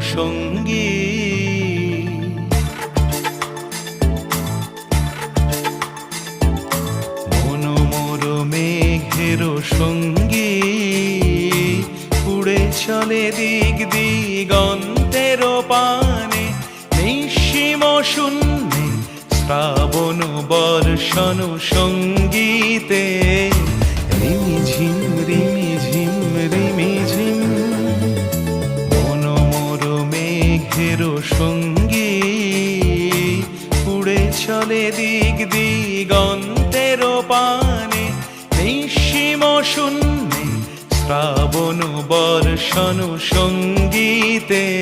সঙ্গী। মনোমোর মেঘের সঙ্গী, উড়ে চলে দিক দিগন্তের পানে, নিঃসীম শূন্যে শ্রাবণ বর্ষণ সঙ্গীতে। রিমিঝিম রিমিঝিম রিমিঝিম, মনোমোর মেঘের সঙ্গী, উড়ে চলে দিক দিগন্তের পানে, নিঃসীম শূন্যে শ্রাবণ বর্ষণ সঙ্গীতে।